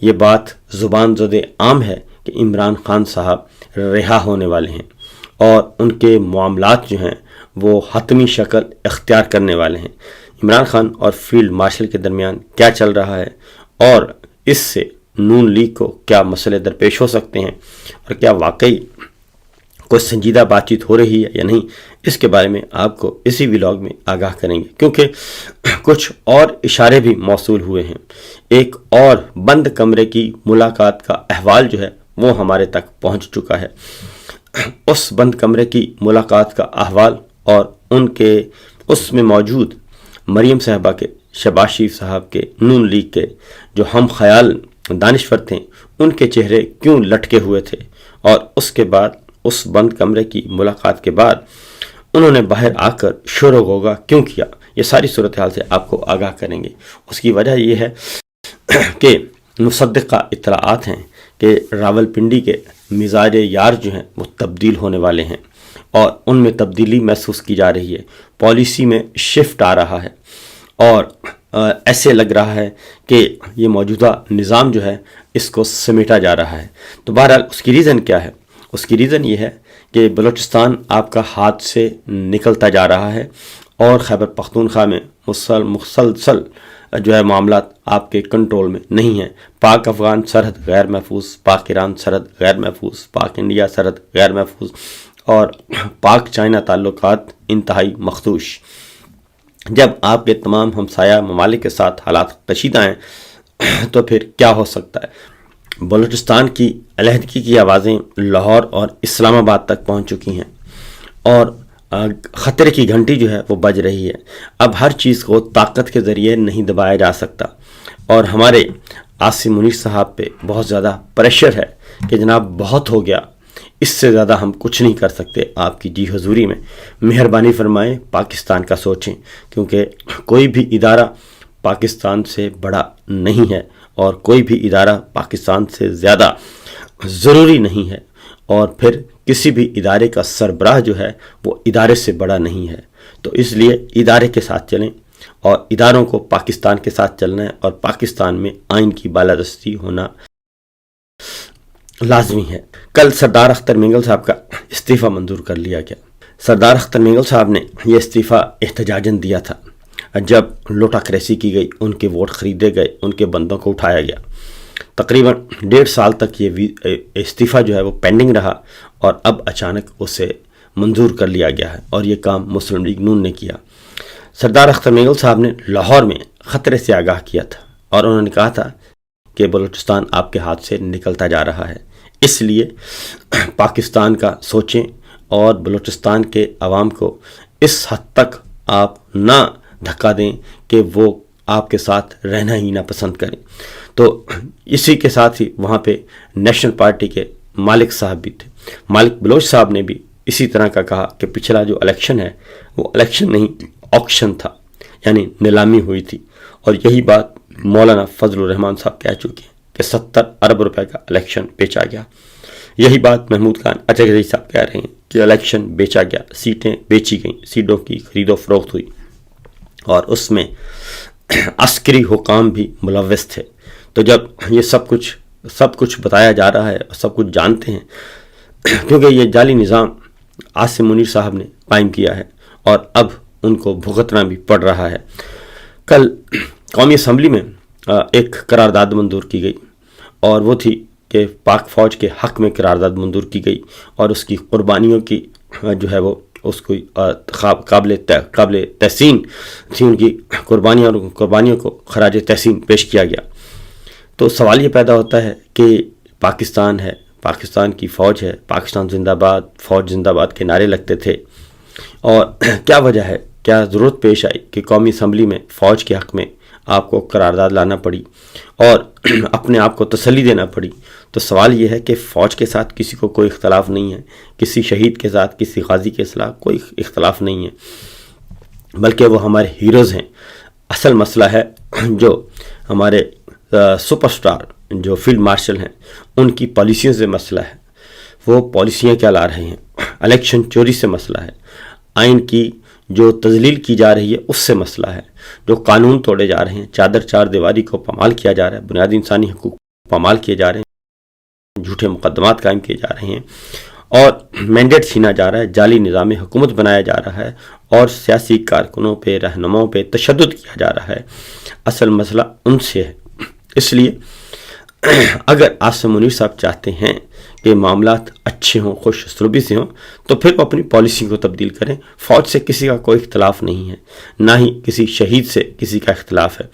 یہ بات زبان زد عام ہے کہ عمران خان صاحب رہا ہونے والے ہیں اور ان کے معاملات جو ہیں وہ حتمی شکل اختیار کرنے والے ہیں۔ عمران خان اور فیلڈ مارشل کے درمیان کیا چل رہا ہے اور اس سے نون لیگ کو کیا مسئلے درپیش ہو سکتے ہیں اور کیا واقعی کوئی سنجیدہ بات چیت ہو رہی ہے یا نہیں، اس کے بارے میں آپ کو اسی ولاگ میں آگاہ کریں گے، کیونکہ کچھ اور اشارے بھی موصول ہوئے ہیں۔ ایک اور بند کمرے کی ملاقات کا احوال جو ہے وہ ہمارے تک پہنچ چکا ہے۔ اس بند کمرے کی ملاقات کا احوال اور ان کے اس میں موجود مریم صاحبہ کے، شہباز شریف صاحب کے، نون لیگ کے جو ہم خیال دانشور تھے، ان کے چہرے کیوں لٹکے ہوئے تھے، اور اس کے بعد اس بند کمرے کی ملاقات کے بعد انہوں نے باہر آ کر شور و غوغا کیوں کیا، یہ ساری صورتحال سے آپ کو آگاہ کریں گے۔ اس کی وجہ یہ ہے کہ مصدقہ اطلاعات ہیں کہ راولپنڈی کے مزاج یار جو ہیں وہ تبدیل ہونے والے ہیں اور ان میں تبدیلی محسوس کی جا رہی ہے، پالیسی میں شفٹ آ رہا ہے اور ایسے لگ رہا ہے کہ یہ موجودہ نظام جو ہے اس کو سمیٹا جا رہا ہے۔ تو بہرحال اس کی ریزن کیا ہے؟ اس کی ریزن یہ ہے کہ بلوچستان آپ کا ہاتھ سے نکلتا جا رہا ہے اور خیبر پختونخوا میں مسلسل جو ہے معاملات آپ کے کنٹرول میں نہیں ہیں۔ پاک افغان سرحد غیر محفوظ، پاک ایران سرحد غیر محفوظ، پاک انڈیا سرحد غیر محفوظ اور پاک چائنا تعلقات انتہائی مخدوش۔ جب آپ کے تمام ہمسایہ ممالک کے ساتھ حالات کشیدہ ہیں تو پھر کیا ہو سکتا ہے؟ بلوچستان کی علیحدگی کی آوازیں لاہور اور اسلام آباد تک پہنچ چکی ہیں اور خطرے کی گھنٹی جو ہے وہ بج رہی ہے۔ اب ہر چیز کو طاقت کے ذریعے نہیں دبایا جا سکتا اور ہمارے عاصم منیر صاحب پہ بہت زیادہ پریشر ہے کہ جناب بہت ہو گیا، اس سے زیادہ ہم کچھ نہیں کر سکتے، آپ کی جی حضوری میں مہربانی فرمائیں، پاکستان کا سوچیں، کیونکہ کوئی بھی ادارہ پاکستان سے بڑا نہیں ہے اور کوئی بھی ادارہ پاکستان سے زیادہ ضروری نہیں ہے، اور پھر کسی بھی ادارے کا سربراہ جو ہے وہ ادارے سے بڑا نہیں ہے۔ تو اس لیے ادارے کے ساتھ چلیں اور اداروں کو پاکستان کے ساتھ چلنا ہے اور پاکستان میں آئین کی بالادستی ہونا لازمی ہے۔ کل سردار اختر مینگل صاحب کا استعفیٰ منظور کر لیا گیا۔ سردار اختر مینگل صاحب نے یہ استعفیٰ احتجاجاً دیا تھا جب لوٹا کریسی کی گئی، ان کے ووٹ خریدے گئے، ان کے بندوں کو اٹھایا گیا۔ تقریباً 1.5 سال تک یہ استعفیٰ جو ہے وہ پینڈنگ رہا اور اب اچانک اسے منظور کر لیا گیا ہے اور یہ کام مسلم لیگ نون نے کیا۔ سردار اختر مینگل صاحب نے لاہور میں خطرے سے آگاہ کیا تھا اور انہوں نے کہا تھا کہ بلوچستان آپ کے ہاتھ سے نکلتا جا رہا ہے، اس لیے پاکستان کا سوچیں اور بلوچستان کے عوام کو اس حد تک آپ نہ دھکا دیں کہ وہ آپ کے ساتھ رہنا ہی نہ پسند کریں۔ تو اسی کے ساتھ ہی وہاں پہ نیشنل پارٹی کے مالک صاحب بھی تھے، مالک بلوچ صاحب نے بھی اسی طرح کا کہا کہ پچھلا جو الیکشن ہے وہ الیکشن نہیں آکشن تھا، یعنی نیلامی ہوئی تھی، اور یہی بات مولانا فضل الرحمان صاحب کہہ چکے ہیں کہ 70 ارب روپے کا الیکشن بیچا گیا۔ یہی بات محمود خان اچھا صاحب کہہ رہے ہیں کہ الیکشن بیچا گیا، سیٹیں بیچی گئیں، سیٹوں کی خرید و فروخت ہوئی اور اس میں عسکری حکام بھی ملوث تھے۔ تو جب یہ سب کچھ بتایا جا رہا ہے اور سب کچھ جانتے ہیں، کیونکہ یہ جعلی نظام عاصم منیر صاحب نے قائم کیا ہے اور اب ان کو بھگتنا بھی پڑ رہا ہے۔ کل قومی اسمبلی میں ایک قرارداد منظور کی گئی اور وہ تھی کہ پاک فوج کے حق میں قرارداد منظور کی گئی اور اس کی قربانیوں کی جو ہے وہ اس کو قابل تحسین تھی، ان کی قربانیوں کو خراج تحسین پیش کیا گیا۔ تو سوال یہ پیدا ہوتا ہے کہ پاکستان ہے، پاکستان کی فوج ہے، پاکستان زندہ باد، فوج زندہ باد کے نعرے لگتے تھے، اور کیا وجہ ہے، کیا ضرورت پیش آئی کہ قومی اسمبلی میں فوج کے حق میں آپ کو قرارداد لانا پڑی اور اپنے آپ کو تسلی دینا پڑی؟ تو سوال یہ ہے کہ فوج کے ساتھ کسی کو کوئی اختلاف نہیں ہے، کسی شہید کے ساتھ، کسی غازی کے خلاف کوئی اختلاف نہیں ہے، بلکہ وہ ہمارے ہیروز ہیں۔ اصل مسئلہ ہے جو ہمارے سپر سٹار جو فیلڈ مارشل ہیں ان کی پالیسیوں سے مسئلہ ہے، وہ پالیسیاں کیا لا رہے ہیں، الیکشن چوری سے مسئلہ ہے، آئین کی جو تذلیل کی جا رہی ہے اس سے مسئلہ ہے، جو قانون توڑے جا رہے ہیں، چادر چار دیواری کو پامال کیا جا رہا ہے، بنیادی انسانی حقوق پامال کیے جا رہے ہیں، جھوٹے مقدمات قائم کیے جا رہے ہیں اور مینڈیٹ چھینا جا رہا ہے، جعلی نظام حکومت بنایا جا رہا ہے اور سیاسی کارکنوں پہ، رہنماؤں پہ تشدد کیا جا رہا ہے۔ اصل مسئلہ ان سے ہے۔ اس لیے اگر آصم منیر صاحب چاہتے ہیں کہ معاملات اچھے ہوں، خوش اسلوبی سے ہوں، تو پھر وہ اپنی پالیسی کو تبدیل کریں۔ فوج سے کسی کا کوئی اختلاف نہیں ہے، نہ ہی کسی شہید سے کسی کا اختلاف ہے۔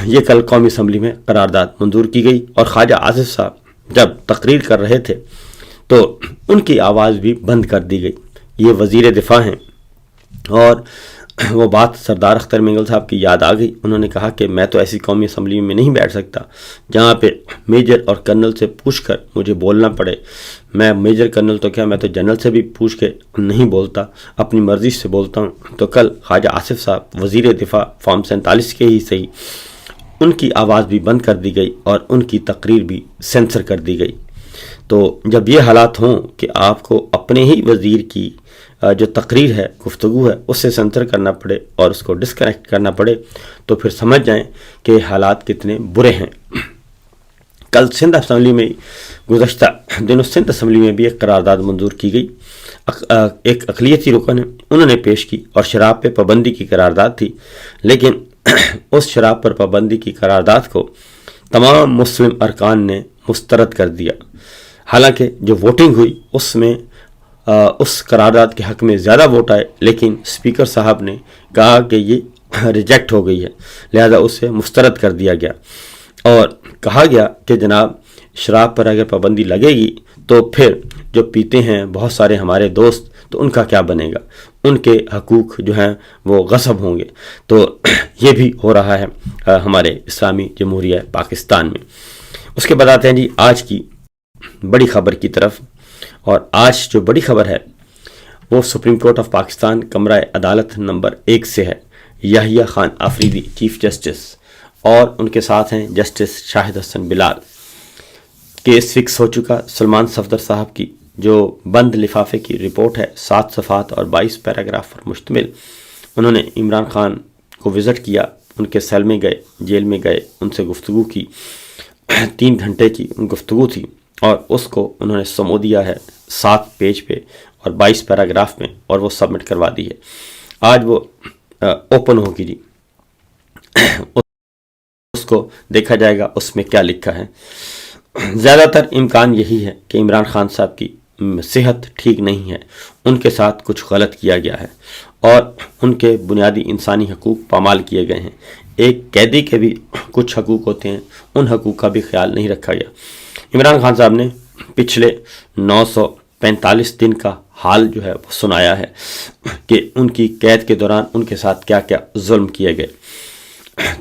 یہ کل قومی اسمبلی میں قرارداد منظور کی گئی اور خواجہ آصف صاحب جب تقریر کر رہے تھے تو ان کی آواز بھی بند کر دی گئی۔ یہ وزیر دفاع ہیں اور وہ بات سردار اختر مینگل صاحب کی یاد آ گئی۔ انہوں نے کہا کہ میں تو ایسی قومی اسمبلی میں نہیں بیٹھ سکتا جہاں پہ میجر اور کرنل سے پوچھ کر مجھے بولنا پڑے۔ میں میجر کرنل تو کیا، میں تو جنرل سے بھی پوچھ کے نہیں بولتا، اپنی مرضی سے بولتا ہوں۔ تو کل خواجہ آصف صاحب وزیر دفاع فارم 47 کے ہی صحیح، ان کی آواز بھی بند کر دی گئی اور ان کی تقریر بھی سینسر کر دی گئی۔ تو جب یہ حالات ہوں کہ آپ کو اپنے ہی وزیر کی جو تقریر ہے، گفتگو ہے، اس سے سینسر کرنا پڑے اور اس کو ڈسکنیکٹ کرنا پڑے، تو پھر سمجھ جائیں کہ حالات کتنے برے ہیں۔ کل سندھ اسمبلی میں، گزشتہ دنوں سندھ اسمبلی میں بھی ایک قرارداد منظور کی گئی۔ ایک اقلیتی رکن ہے، انہوں نے پیش کی اور شراب پہ پابندی کی قرارداد تھی، لیکن اس شراب پر پابندی کی قرارداد کو تمام مسلم ارکان نے مسترد کر دیا۔ حالانکہ جو ووٹنگ ہوئی اس میں اس قرارداد کے حق میں زیادہ ووٹ آئے، لیکن اسپیکر صاحب نے کہا کہ یہ ریجیکٹ ہو گئی ہے، لہذا اسے مسترد کر دیا گیا اور کہا گیا کہ جناب شراب پر اگر پابندی لگے گی تو پھر جو پیتے ہیں بہت سارے ہمارے دوست، تو ان کا کیا بنے گا، ان کے حقوق جو ہیں وہ غصب ہوں گے۔ تو یہ بھی ہو رہا ہے ہمارے اسلامی جمہوریہ پاکستان میں۔ اس کے بعد آتے ہیں جی آج کی بڑی خبر کی طرف، اور آج جو بڑی خبر ہے وہ سپریم کورٹ آف پاکستان کمرہ عدالت نمبر 1 سے ہے۔ یحییٰ خان آفریدی چیف جسٹس اور ان کے ساتھ ہیں جسٹس شاہد حسن بلال۔ کیس فکس ہو چکا۔ سلمان صفدر صاحب کی جو بند لفافے کی رپورٹ ہے، 7 صفحات اور 22 پیراگراف پر مشتمل، انہوں نے عمران خان کو وزٹ کیا، ان کے سیل میں گئے، جیل میں گئے، ان سے گفتگو کی، 3 گھنٹے کی گفتگو تھی اور اس کو انہوں نے سمو دیا ہے 7 پیج پہ اور 22 پیراگراف میں، اور وہ سبمٹ کروا دی ہے۔ آج وہ اوپن ہوگی جی، اس کو دیکھا جائے گا اس میں کیا لکھا ہے۔ زیادہ تر امکان یہی ہے کہ عمران خان صاحب کی صحت ٹھیک نہیں ہے، ان کے ساتھ کچھ غلط کیا گیا ہے اور ان کے بنیادی انسانی حقوق پامال کیے گئے ہیں۔ ایک قیدی کے بھی کچھ حقوق ہوتے ہیں، ان حقوق کا بھی خیال نہیں رکھا گیا۔ عمران خان صاحب نے پچھلے 945 دن کا حال جو ہے وہ سنایا ہے کہ ان کی قید کے دوران ان کے ساتھ کیا کیا ظلم کیے گئے،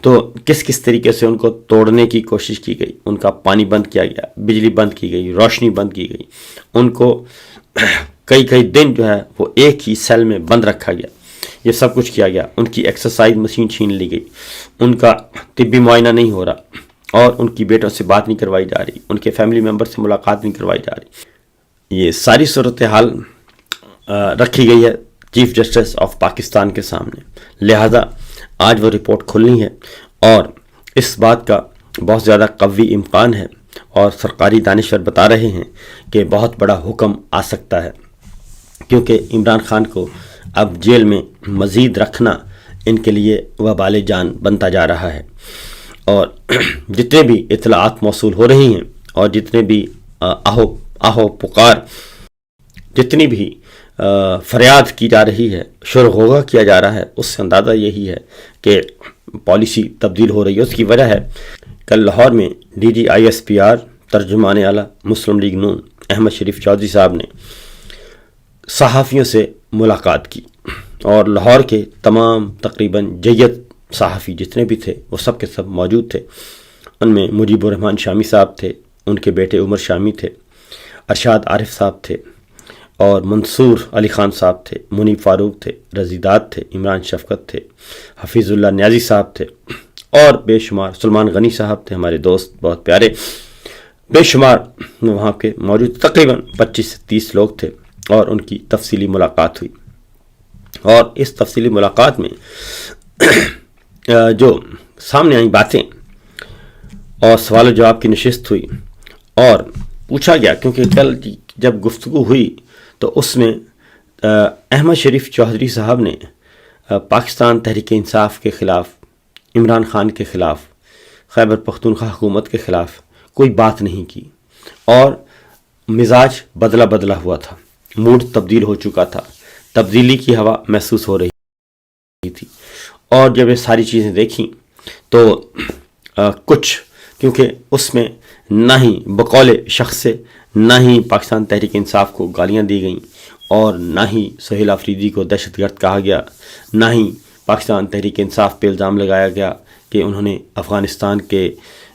تو کس کس طریقے سے ان کو توڑنے کی کوشش کی گئی، ان کا پانی بند کیا گیا، بجلی بند کی گئی، روشنی بند کی گئی، ان کو کئی دن جو ہے وہ ایک ہی سیل میں بند رکھا گیا، یہ سب کچھ کیا گیا۔ ان کی ایکسرسائز مشین چھین لی گئی، ان کا طبی معائنہ نہیں ہو رہا اور ان کی بیٹوں سے بات نہیں کروائی جا رہی، ان کے فیملی ممبر سے ملاقات نہیں کروائی جا رہی۔ یہ ساری صورتحال رکھی گئی ہے چیف جسٹس آف پاکستان کے سامنے، لہذا آج وہ رپورٹ کھلنی ہے اور اس بات کا بہت زیادہ قوی امکان ہے اور سرکاری دانشور بتا رہے ہیں کہ بہت بڑا حکم آ سکتا ہے، کیونکہ عمران خان کو اب جیل میں مزید رکھنا ان کے لیے وبال جان بنتا جا رہا ہے۔ اور جتنے بھی اطلاعات موصول ہو رہی ہیں اور جتنے بھی آہو پکار، جتنی بھی فریاد کی جا رہی ہے، شور غوغا کیا جا رہا ہے، اس سے اندازہ یہی ہے کہ پالیسی تبدیل ہو رہی ہے۔ اس کی وجہ ہے کل لاہور میں D G I S P R ترجمان اعلیٰ مسلم لیگ نون احمد شریف چودھری صاحب نے صحافیوں سے ملاقات کی اور لاہور کے تمام تقریباً جید صحافی جتنے بھی تھے وہ سب کے سب موجود تھے۔ ان میں مجیب الرحمان شامی صاحب تھے، ان کے بیٹے عمر شامی تھے، ارشاد عارف صاحب تھے اور منصور علی خان صاحب تھے، منیب فاروق تھے، رضیداد تھے، عمران شفقت تھے، حفیظ اللہ نیازی صاحب تھے اور بے شمار، سلمان غنی صاحب تھے، ہمارے دوست بہت پیارے، بے شمار وہاں کے موجود تقریباً 25 سے 30 لوگ تھے اور ان کی تفصیلی ملاقات ہوئی۔ اور اس تفصیلی ملاقات میں جو سامنے آئی باتیں اور سوال و جواب کی نشست ہوئی اور پوچھا گیا، کیونکہ کل جب گفتگو ہوئی تو اس میں احمد شریف چودھری صاحب نے پاکستان تحریک انصاف کے خلاف، عمران خان کے خلاف، خیبر پختونخوا حکومت کے خلاف کوئی بات نہیں کی، اور مزاج بدلا ہوا تھا، موڈ تبدیل ہو چکا تھا، تبدیلی کی ہوا محسوس ہو رہی تھی۔ اور جب یہ ساری چیزیں دیکھیں تو کچھ، کیونکہ اس میں نہ ہی بقول شخص سے نہ ہی پاکستان تحریک انصاف کو گالیاں دی گئیں، اور نہ ہی سہیل آفریدی کو دہشت گرد کہا گیا، نہ ہی پاکستان تحریک انصاف پہ الزام لگایا گیا کہ انہوں نے افغانستان کے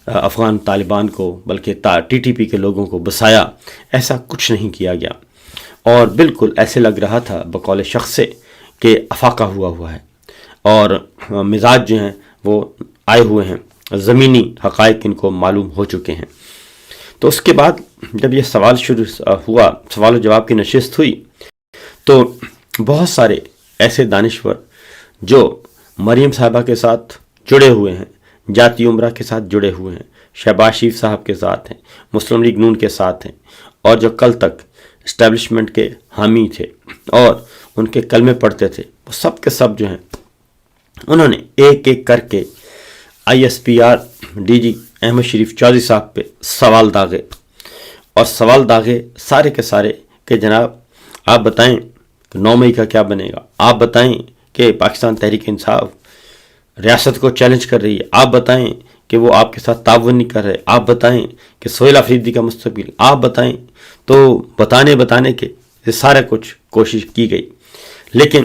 افغان طالبان کو بلکہ ٹی ٹی پی کے لوگوں کو بسایا۔ ایسا کچھ نہیں کیا گیا، اور بالکل ایسے لگ رہا تھا بقول شخص سے کہ افاقہ ہوا ہے، اور مزاج جو ہیں وہ آئے ہوئے ہیں، زمینی حقائق ان کو معلوم ہو چکے ہیں۔ تو اس کے بعد جب یہ سوال شروع ہوا، سوال و جواب کی نشست ہوئی، تو بہت سارے ایسے دانشور جو مریم صاحبہ کے ساتھ جڑے ہوئے ہیں، جاتی عمرہ کے ساتھ جڑے ہوئے ہیں، شہباز شریف صاحب کے ساتھ ہیں، مسلم لیگ نون کے ساتھ ہیں، اور جو کل تک اسٹیبلشمنٹ کے حامی تھے اور ان کے کلمے پڑھتے تھے، وہ سب کے سب جو ہیں انہوں نے ایک ایک کر کے I S P R D G Ahmed Sharif Chaudhry sahib پہ سوال داغے، اور سوال داغے سارے کے سارے کہ جناب آپ بتائیں کہ 9 مئی کا کیا بنے گا، آپ بتائیں کہ پاکستان تحریک انصاف ریاست کو چیلنج کر رہی ہے، آپ بتائیں کہ وہ آپ کے ساتھ تعاون نہیں کر رہے، آپ بتائیں کہ سہیل آفریدی کا مستقبل، آپ بتائیں۔ تو بتانے کے یہ سارا کچھ کوشش کی گئی، لیکن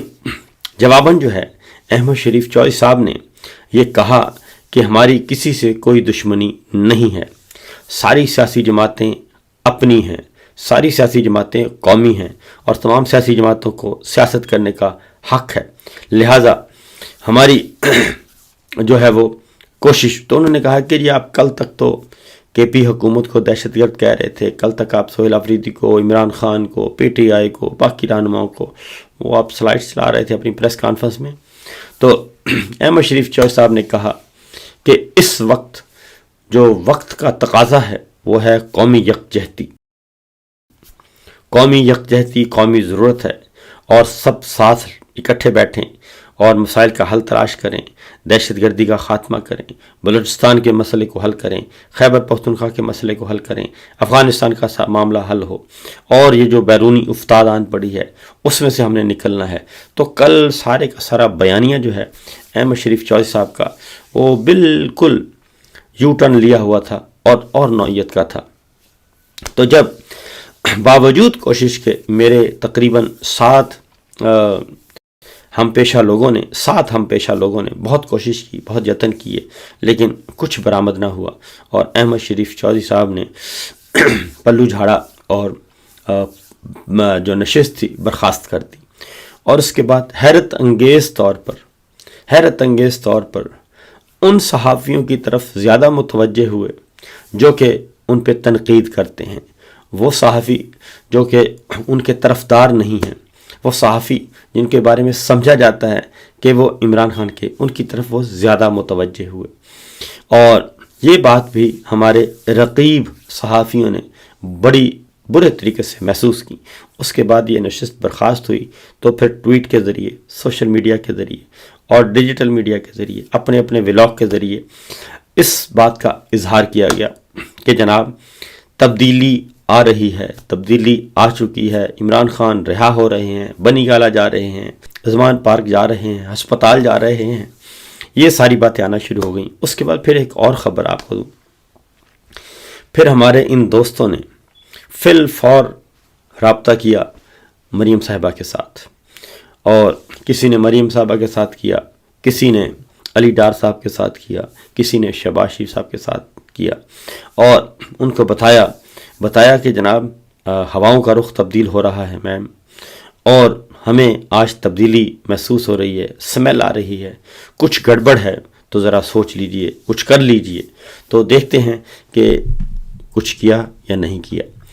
جواباً جو ہے احمد شریف چودھری صاحب نے یہ کہا کہ ہماری کسی سے کوئی دشمنی نہیں ہے، ساری سیاسی جماعتیں اپنی ہیں، ساری سیاسی جماعتیں قومی ہیں، اور تمام سیاسی جماعتوں کو سیاست کرنے کا حق ہے، لہٰذا ہماری جو ہے وہ کوشش۔ تو انہوں نے کہا کہ یہ آپ کل تک تو کے پی حکومت کو دہشت گرد کہہ رہے تھے، کل تک آپ سہیل آفریدی کو، عمران خان کو، پی ٹی آئی کو، باقی رہنماؤں کو وہ آپ سلائڈ چلا رہے تھے اپنی پریس کانفرنس میں۔ تو احمد شریف چودھری صاحب نے کہا کہ اس وقت جو وقت کا تقاضا ہے وہ ہے قومی یکجہتی، قومی یکجہتی قومی ضرورت ہے، اور سب ساتھ اکٹھے بیٹھیں اور مسائل کا حل تلاش کریں، دہشت گردی کا خاتمہ کریں، بلوچستان کے مسئلے کو حل کریں، خیبر پختونخوا کے مسئلے کو حل کریں، افغانستان کا معاملہ حل ہو، اور یہ جو بیرونی افتاد آن پڑی ہے اس میں سے ہم نے نکلنا ہے۔ تو کل سارے کا سارا بیانیہ جو ہے احمد شریف چودھری صاحب کا وہ بالکل یو ٹرن لیا ہوا تھا اور نوعیت کا تھا۔ تو جب باوجود کوشش کے میرے تقریباً 7 ہم پیشہ لوگوں نے بہت کوشش کی، بہت یتن کیے، لیکن کچھ برآمد نہ ہوا، اور احمد شریف چودھری صاحب نے پلو جھاڑا اور جو نشست تھی برخاست کر دی۔ اور اس کے بعد حیرت انگیز طور پر ان صحافیوں کی طرف زیادہ متوجہ ہوئے جو کہ ان پہ تنقید کرتے ہیں، وہ صحافی جو کہ ان کے طرفدار نہیں ہیں، وہ صحافی جن کے بارے میں سمجھا جاتا ہے کہ وہ عمران خان کے، ان کی طرف وہ زیادہ متوجہ ہوئے۔ اور یہ بات بھی ہمارے رقیب صحافیوں نے بڑی برے طریقے سے محسوس کی۔ اس کے بعد یہ نشست برخاست ہوئی تو پھر ٹویٹ کے ذریعے، سوشل میڈیا کے ذریعے اور ڈیجیٹل میڈیا کے ذریعے، اپنے ولاگ کے ذریعے اس بات کا اظہار کیا گیا کہ جناب تبدیلی آ رہی ہے، تبدیلی آ چکی ہے، عمران خان رہا ہو رہے ہیں، بنی گالہ جا رہے ہیں، عثمان پارک جا رہے ہیں، ہسپتال جا رہے ہیں، یہ ساری باتیں آنا شروع ہو گئیں۔ اس کے بعد پھر ایک اور خبر آپ کو دوں، پھر ہمارے ان دوستوں نے فی الفور رابطہ کیا مریم صاحبہ کے ساتھ، اور کسی نے مریم صاحبہ کے ساتھ کیا، کسی نے علی ڈار صاحب کے ساتھ کیا، کسی نے شہباز شریف صاحب کے ساتھ کیا، اور ان کو بتایا کہ جناب ہواؤں کا رخ تبدیل ہو رہا ہے میم، اور ہمیں آج تبدیلی محسوس ہو رہی ہے، سمیل آ رہی ہے، کچھ گڑبڑ ہے، تو ذرا سوچ لیجئے، کچھ کر لیجئے۔ تو دیکھتے ہیں کہ کچھ کیا یا نہیں کیا۔